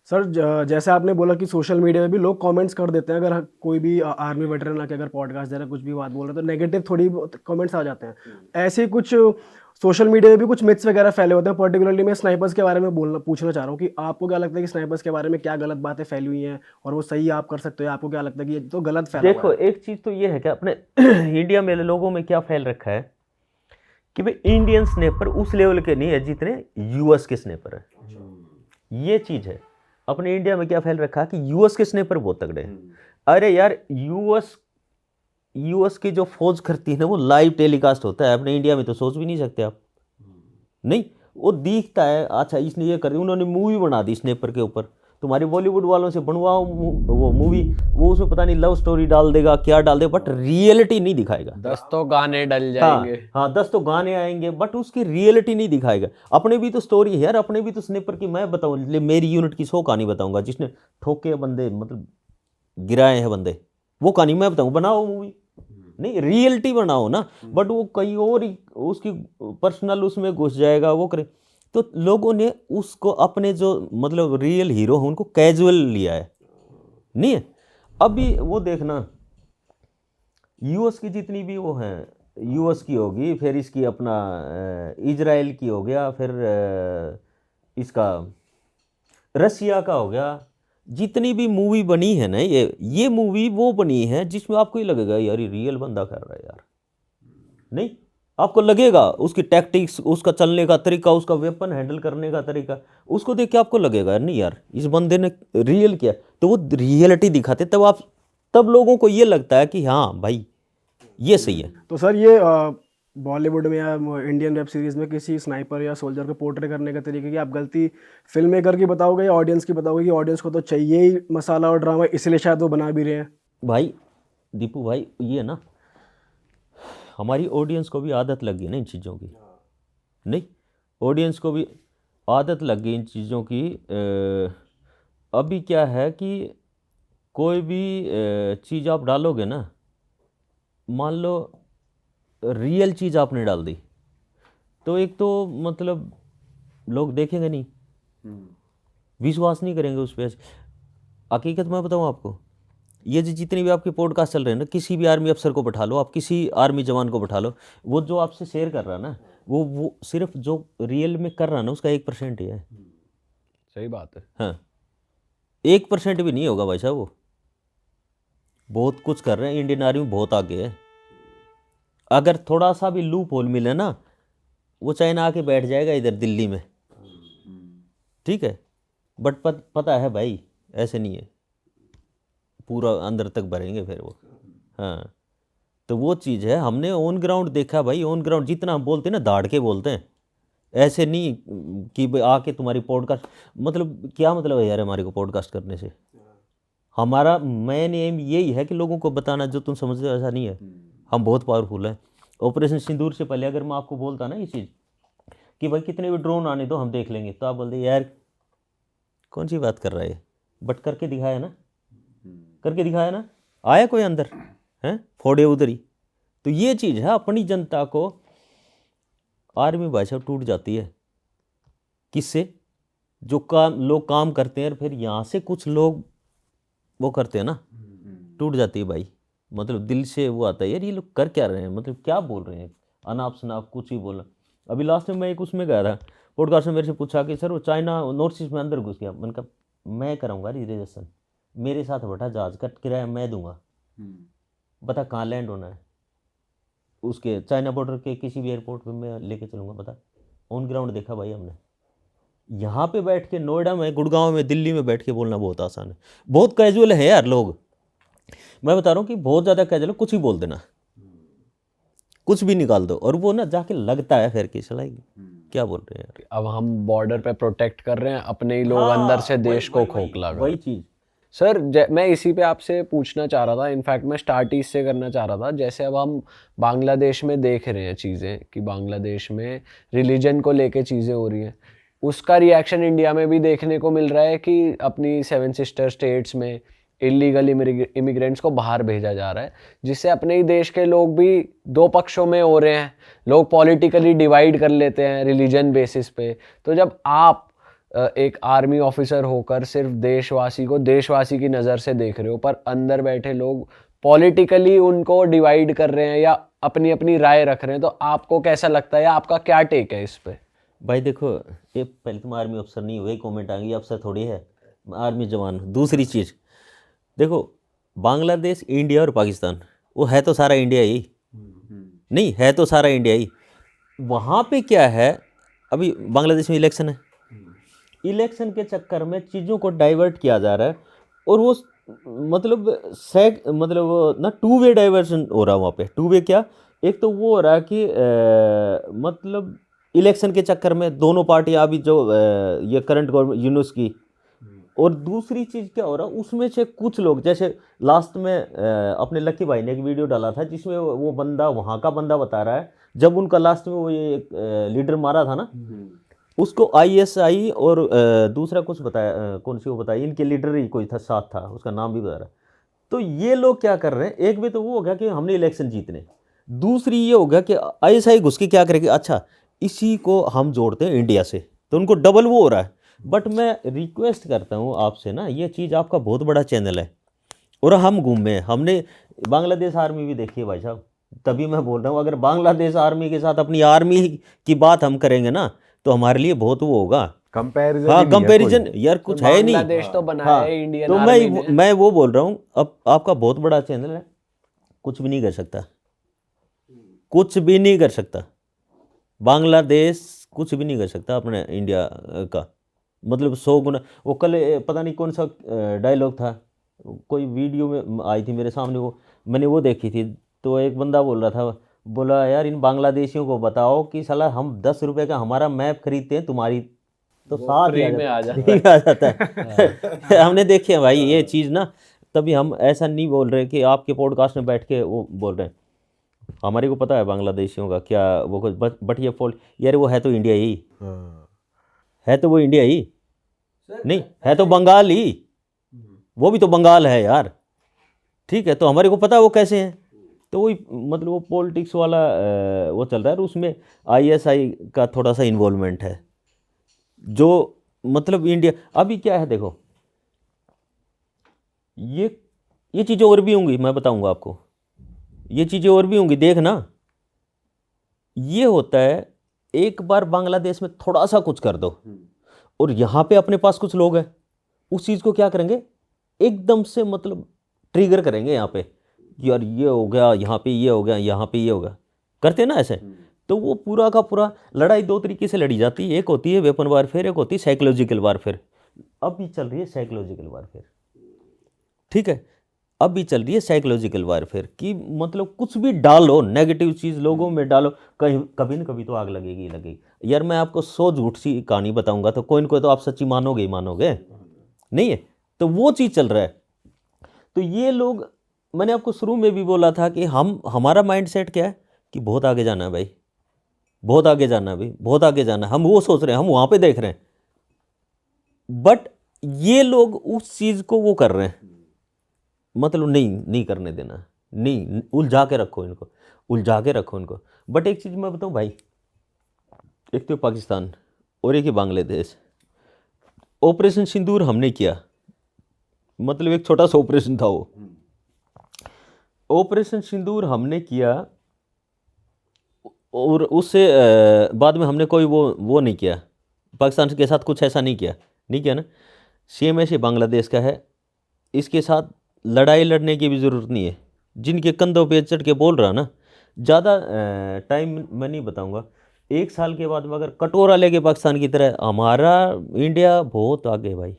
Sir जैसे आपने बोला कि सोशल मीडिया में भी लोग कमेंट्स कर देते हैं, अगर कोई भी आर्मी वेटरन आके अगर पॉडकास्ट दे रहा है, कुछ भी बात बोल रहा है तो नेगेटिव थोड़ी बहुत कमेंट्स आ जाते हैं। ऐसे ही कुछ सोशल मीडिया में भी कुछ मिथ्स वगैरह फैले होते हैं। पर्टिकुलरली मैं स्नाइपर्स के बारे में पूछना चाह रहा हूँ कि आपको क्या लगता है कि स्नाइपर्स के बारे में क्या गलत बातें फैली हुई हैं और वो सही आप कर सकते हो, या आपको क्या लगता है कि ये तो गलत फैला हुआ देखो, है? एक चीज तो ये है कि अपने इंडिया में लोगों में क्या फैल रखा है कि भाई इंडियन स्नेपर उस लेवल के नहीं है जितने यूएस के स्नेपर है। ये चीज है, अपने इंडिया में क्या फैल रखा है कि यूएस के स्नेपर बहुत तगड़े हैं। अरे यार, यूएस की जो फौज करती है ना, वो लाइव टेलीकास्ट होता है। अपने इंडिया में तो सोच भी नहीं सकते आप। नहीं, वो दिखता है, अच्छा इसने ये कर दी, उन्होंने मूवी बना दी स्नेपर के ऊपर। तुम्हारे बॉलीवुड वालों से बनवाओ वो मूवी, वो उसमें पता नहीं लव स्टोरी डाल देगा, क्या डाल देगा, बट रियलिटी नहीं दिखाएगा। 10 तो गाने डल हाँ जाएंगे। हाँ, 10 तो गाने आएंगे, बट उसकी रियलिटी नहीं दिखाएगा। अपने भी तो स्टोरी है यार, अपने भी तो स्नेपर की मैं बताऊँ, मेरी यूनिट की 100 कहानी बताऊंगा, जिसने ठोके बंदे, मतलब गिराए हैं बंदे, वो कहानी मैं बताऊँ। बनाओ मूवी, नहीं रियलिटी बनाओ ना। बट वो कहीं और ही उसकी पर्सनल उसमें घुस जाएगा, वो करे। तो लोगों ने उसको अपने जो मतलब रियल हीरो हैं उनको कैजुअल लिया है, नहीं है। अभी वो देखना, यूएस की जितनी भी वो हैं, यूएस की होगी, फिर इसकी अपना इजराइल की हो गया, फिर इसका रसिया का हो गया, जितनी भी मूवी बनी है ना, ये मूवी वो बनी है जिसमें आपको ही लगेगा यार ये रियल बंदा कर रहा है यार। नहीं, आपको लगेगा उसकी टैक्टिक्स, उसका चलने का तरीका, उसका वेपन हैंडल करने का तरीका, उसको देख के आपको लगेगा यार नहीं यार इस बंदे ने रियल किया। तो वो रियलिटी दिखाते, तब लोगों को ये लगता है कि हाँ भाई ये सही है। तो सर ये बॉलीवुड में या इंडियन वेब सीरीज में किसी स्नाइपर या सोल्जर को पोर्ट्रे करने का तरीके की आप गलती फिल्म मेकर की बताओगे या ऑडियंस की बताओगे कि ऑडियंस को तो चाहिए ही मसाला और ड्रामा, इसलिए शायद वो बना भी रहे हैं? भाई दीपू भाई, ये ना हमारी ऑडियंस को भी आदत लग गई ना इन चीज़ों की। नहीं, ऑडियंस को भी आदत लग गई इन चीज़ों की। अभी क्या है कि कोई भी चीज़ आप डालोगे ना, मान लो रियल चीज़ आपने डाल दी, तो एक तो मतलब लोग देखेंगे नहीं, विश्वास नहीं करेंगे उस पर। हकीकत मैं बताऊँ आपको, ये जितने भी आपके पॉडकास्ट चल रहे हैं ना, किसी भी आर्मी अफसर को बैठा लो आप, किसी आर्मी जवान को बैठा लो, वो जो आपसे शेयर कर रहा है ना, वो सिर्फ जो रियल में कर रहा है ना उसका 1% ही है। सही बात है। हाँ, 1% भी नहीं होगा भाई साहब। वो बहुत कुछ कर रहे हैं, इंडियन आर्मी बहुत आगे है। अगर थोड़ा सा भी लूप होल मिले ना, वो चाइना आके बैठ जाएगा इधर दिल्ली में, ठीक है। बट पता है भाई ऐसे नहीं है, पूरा अंदर तक भरेंगे फिर वो। हाँ, तो वो चीज़ है, हमने ऑन ग्राउंड देखा भाई। ऑन ग्राउंड जितना हम बोलते हैं ना, दाड़ के बोलते हैं, ऐसे नहीं कि भाई आके तुम्हारी पॉडकास्ट, मतलब क्या मतलब है यार हमारे को पॉडकास्ट करने से? हमारा मेन एम यही है कि लोगों को बताना जो तुम समझते हो ऐसा नहीं है, हम बहुत पावरफुल हैं। ऑपरेशन सिंदूर से पहले अगर मैं आपको बोलता ना ये चीज़ कि भाई कितने भी ड्रोन आने दो हम देख लेंगे, तो आप बोलते यार कौन सी बात कर रहा है, बट करके दिखाया ना, करके दिखाया ना, आया कोई अंदर हैं, फोड़े उधर ही। तो ये चीज़ है, अपनी जनता को आर्मी भाई साहब टूट जाती है। किससे? जो लोग काम करते हैं, फिर यहाँ से कुछ लोग वो करते हैं ना, टूट जाती है भाई। मतलब दिल से वो आता है यार ये लोग कर क्या रहे हैं, मतलब क्या बोल रहे हैं, अनाप शनाप कुछ ही बोला। अभी लास्ट में मैं एक उसमें गया था, पॉडकास्ट में मेरे से पूछा कि सर वो चाइना नॉर्थ ईस्ट में अंदर घुस गया। मैंने कहा मैं कराऊंगा रिजर्वेशन, मेरे साथ बैठा जहाज का किराया मैं दूंगा, बता कहाँ लैंड होना है, उसके चाइना बॉर्डर के किसी भी एयरपोर्ट पे मैं लेके चलूँगा, बता। ऑन ग्राउंड देखा भाई हमने। यहाँ पे बैठ के नोएडा में, गुड़गांव में, दिल्ली में बैठ के बोलना बहुत आसान है, बहुत कैजुअल है यार लोग। मैं बता रहा हूँ कि बहुत ज़्यादा कैजुअल, कुछ ही बोल देना, कुछ भी निकाल दो, और वो ना जाके लगता है फिर कि चलाएगी क्या बोल रहे हैं यार। अब हम बॉर्डर पे प्रोटेक्ट कर रहे हैं, अपने ही लोग अंदर से देश को खोखला कर। वही चीज़। सर मैं इसी पे आपसे पूछना चाह रहा था, इनफैक्ट मैं स्टार्ट ही इससे करना चाह रहा था। जैसे अब हम बांग्लादेश में देख रहे हैं चीज़ें कि बांग्लादेश में रिलीजन को लेके चीज़ें हो रही हैं, उसका रिएक्शन इंडिया में भी देखने को मिल रहा है कि अपनी 7 सिस्टर स्टेट्स में इलीगल इमिग्रेंट्स को बाहर भेजा जा रहा है, जिससे अपने ही देश के लोग भी दो पक्षों में हो रहे हैं। लोग पॉलिटिकली डिवाइड कर लेते हैं रिलीजन बेसिस पे। तो जब आप एक आर्मी ऑफिसर होकर सिर्फ देशवासी को देशवासी की नज़र से देख रहे हो, पर अंदर बैठे लोग पॉलिटिकली उनको डिवाइड कर रहे हैं या अपनी अपनी राय रख रहे हैं, तो आपको कैसा लगता है या आपका क्या टेक है इस पे? भाई देखो, ये पहले तुम आर्मी अफसर नहीं हुए, कमेंट आ गई अफसर थोड़ी है, आर्मी जवान। दूसरी चीज़ देखो, बांग्लादेश, इंडिया और पाकिस्तान, वो है तो सारा इंडिया ही, नहीं है तो सारा इंडिया ही। वहाँ पे क्या है, अभी बांग्लादेश में इलेक्शन है, इलेक्शन के चक्कर में चीज़ों को डाइवर्ट किया जा रहा है, और वो मतलब मतलब ना टू वे डाइवर्शन हो रहा है वहाँ पे। टू वे क्या, एक तो वो हो रहा है कि मतलब इलेक्शन के चक्कर में दोनों पार्टियां अभी जो ये करंट गवर्नमेंट यूनुस की, और दूसरी चीज़ क्या हो रहा है, उसमें से कुछ लोग, जैसे लास्ट में अपने लक्की भाई ने एक वीडियो डाला था जिसमें वो बंदा, वहाँ का बंदा बता रहा है, जब उनका लास्ट में वो ये लीडर मारा था ना, उसको ISI और दूसरा कुछ बताया, कौन सी वो बताई, इनके लीडर ही कोई था, साथ था, उसका नाम भी बता रहा। तो ये लोग क्या कर रहे हैं, एक भी तो वो हो गया कि हमने इलेक्शन जीतने, दूसरी ये हो गया कि ISI घुस के क्या करेगी, अच्छा इसी को हम जोड़ते हैं इंडिया से, तो उनको डबल वो हो रहा है। बट मैं रिक्वेस्ट करता हूँ आपसे ना, ये चीज़ आपका बहुत बड़ा चैनल है, और हम घूमे, हमने बांग्लादेश आर्मी भी देखी है भाई साहब, तभी मैं बोल रहा हूँ, अगर बांग्लादेश आर्मी के साथ अपनी आर्मी की बात हम करेंगे ना, तो हमारे लिए बहुत वो होगा। कंपैरिजन हाँ, कंपैरिजन यार कुछ है नहीं। बांग्लादेश तो बनाया हाँ, है इंडियन तो आर्मी ने। मैं वो बोल रहा हूँ, अब आपका बहुत बड़ा चैनल है, कुछ भी नहीं कर सकता, कुछ भी नहीं कर सकता, बांग्लादेश कुछ भी नहीं कर सकता अपने इंडिया का, मतलब 100 गुना। वो कल पता नहीं कौन सा डायलॉग था, कोई वीडियो में आई थी मेरे सामने, वो मैंने वो देखी थी, तो एक बंदा बोल रहा था, बोला यार इन बांग्लादेशियों को बताओ कि साला हम 10 रुपए का हमारा मैप खरीदते हैं, तुम्हारी तो साथ ही फ्री में आ जाता फ्री में आ जाता है। हमने देखे हैं भाई ये चीज़ ना, तभी हम ऐसा नहीं बोल रहे कि आपके पॉडकास्ट में बैठ के वो बोल रहे हैं, हमारे को पता है बांग्लादेशियों का क्या वो कुछ, बट ये फॉल्ट यार, वो है तो इंडिया ही, है तो वो इंडिया ही नहीं, है तो बंगाल ही, वो भी तो बंगाल है यार, ठीक है, तो हमारे को पता है वो कैसे हैं। तो वही मतलब वो पॉलिटिक्स वाला वो चल रहा है, और उसमें ISI का थोड़ा सा इन्वॉल्वमेंट है, जो मतलब इंडिया अभी क्या है देखो, ये चीज़ें और भी होंगी, मैं बताऊंगा आपको, ये चीज़ें और भी होंगी, देखना। ये होता है, एक बार बांग्लादेश में थोड़ा सा कुछ कर दो, और यहाँ पे अपने पास कुछ लोग हैं, उस चीज़ को क्या करेंगे, एकदम से मतलब ट्रिगर करेंगे यहाँ पे, यार ये हो गया, यहाँ पे ये हो गया, यहाँ पे ये हो गया, करते हैं ना ऐसे। तो वो पूरा का पूरा लड़ाई दो तरीके से लड़ी जाती है, एक होती है वेपन वारफेयर, एक होती है साइकोलॉजिकल वारफेयर। अब भी चल रही है साइकोलॉजिकल वारफेयर, ठीक है, अब भी चल रही है साइकोलॉजिकल वारफेयर कि मतलब कुछ भी डालो, नेगेटिव चीज़ लोगों में डालो, कहीं कभी न कभी तो आग लगेगी लगेगी। यार मैं आपको 100 झूठ सी कहानी बताऊंगा तो कोई न कोई तो आप सच्ची मानोगे ही मानोगे, नहीं है? तो वो चीज़ चल रहा है। तो ये लोग, मैंने आपको शुरू में भी बोला था कि हमारा माइंड सेट क्या है कि बहुत आगे जाना है भाई, बहुत आगे जाना है भाई, बहुत आगे जाना है, हम वो सोच रहे हैं, हम वहाँ पे देख रहे हैं। बट ये लोग उस चीज़ को वो कर रहे हैं, मतलब नहीं करने देना, नहीं, उलझा के रखो इनको, उलझा के रखो इनको। बट एक चीज़ मैं बताऊँ भाई, एक तो पाकिस्तान और एक ही बांग्लादेश, ऑपरेशन सिंदूर हमने किया, मतलब एक छोटा सा ऑपरेशन था वो, ऑपरेशन सिंदूर हमने किया, और उससे बाद में हमने कोई वो नहीं किया, पाकिस्तान के साथ कुछ ऐसा नहीं किया ना। सेम ऐसे बांग्लादेश का है, इसके साथ लड़ाई लड़ने की भी ज़रूरत नहीं है। जिनके कंधों पे चढ़ के बोल रहा ना, ज़्यादा टाइम मैं नहीं बताऊंगा, 1 साल के बाद में अगर कटोरा लेके पाकिस्तान की तरह, हमारा इंडिया बहुत आगे है भाई,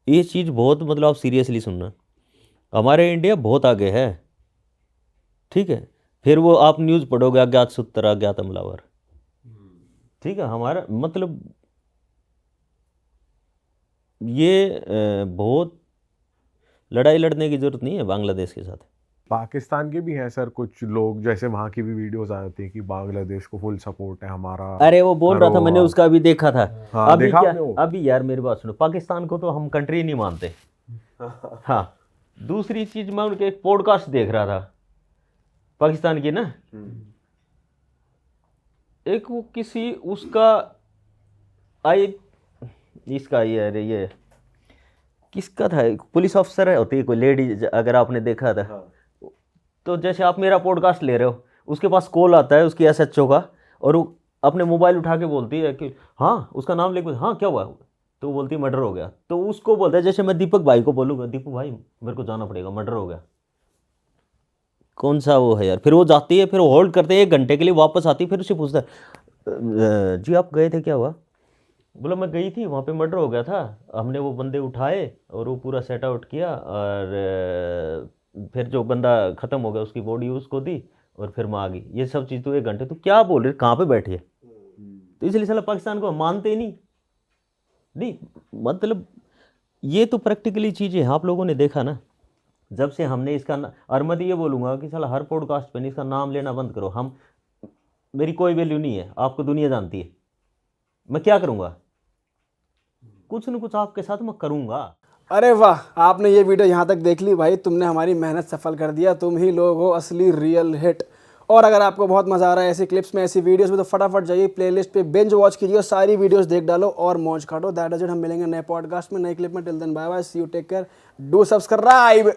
ये चीज़ बहुत, मतलब आप सीरियसली सुनना, हमारे इंडिया बहुत आगे है, ठीक है। फिर वो आप न्यूज़ पढ़ोगे, अज्ञात सूत्र अज्ञात हमलावर, ठीक है, हमारा मतलब ये बहुत लड़ाई लड़ने की ज़रूरत नहीं है बांग्लादेश के साथ। पाकिस्तान के भी हैं सर कुछ लोग, जैसे वहाँ की भी वीडियोस आती हैं कि बांग्लादेश को फुल सपोर्ट है हमारा। अरे वो बोल रहा था, मैंने उसका भी देखा था। हाँ, अभी देखा क्या, आपने वो? अभी यार मेरी बात सुनो, पाकिस्तान को तो हम कंट्री नहीं मानते। हाँ, दूसरी चीज मैं उनके एक पॉडकास्ट देख रहा था पाकिस्तान की ना, एक वो किसी उसका आई इसका ये अरे ये किसका था, पुलिस ऑफिसर होती है कोई लेडी, अगर आपने देखा था। तो जैसे आप मेरा पॉडकास्ट ले रहे हो, उसके पास कॉल आता है उसकी एसएचओ का, और वो अपने मोबाइल उठा के बोलती है कि हाँ, उसका नाम लेके हाँ क्या हुआ, तो वो बोलती है मर्डर हो गया। तो उसको बोलता है, जैसे मैं दीपक भाई को बोलूँगा, दीपक भाई मेरे को जाना पड़ेगा, मर्डर हो गया, कौन सा वो है यार। फिर वो जाती है, फिर वो होल्ड करते हैं 1 घंटे के लिए, वापस आती है, फिर उससे पूछता है जी आप गए थे, क्या हुआ? बोला मैं गई थी, वहाँ पे मर्डर हो गया था, हमने वो बंदे उठाए और वो पूरा सेट आउट किया, और फिर जो बंदा ख़त्म हो गया उसकी बॉडी उसको दी, और फिर मैं आ गई। ये सब चीज़ तो 1 घंटे, तो क्या बोल रहे, कहाँ पे बैठी है? तो इसलिए साला पाकिस्तान को मानते ही नहीं, मतलब ये तो प्रैक्टिकली चीज़ें हैं, आप लोगों ने देखा ना, जब से हमने इसका और मैं तो ये बोलूँगा कि साला हर पॉडकास्ट पे इसका नाम लेना बंद करो। हम, मेरी कोई वैल्यू नहीं है, आपको दुनिया जानती है, मैं क्या करूँगा, कुछ न कुछ आपके साथ मैं करूँगा। अरे वाह, आपने ये वीडियो यहाँ तक देख ली भाई, तुमने हमारी मेहनत सफल कर दिया, तुम ही लोग हो असली रियल हिट। और अगर आपको बहुत मज़ा आ रहा है ऐसी क्लिप्स में, ऐसी वीडियोस में, तो फटाफट जाइए प्लेलिस्ट पे बिंज वॉच कीजिए और सारी वीडियोस देख डालो और मौज काटो। दैट इज इट, हम मिलेंगे नए पॉडकास्ट में, नए क्लिप में। Till then bye bye, see you, take care, do subscribe.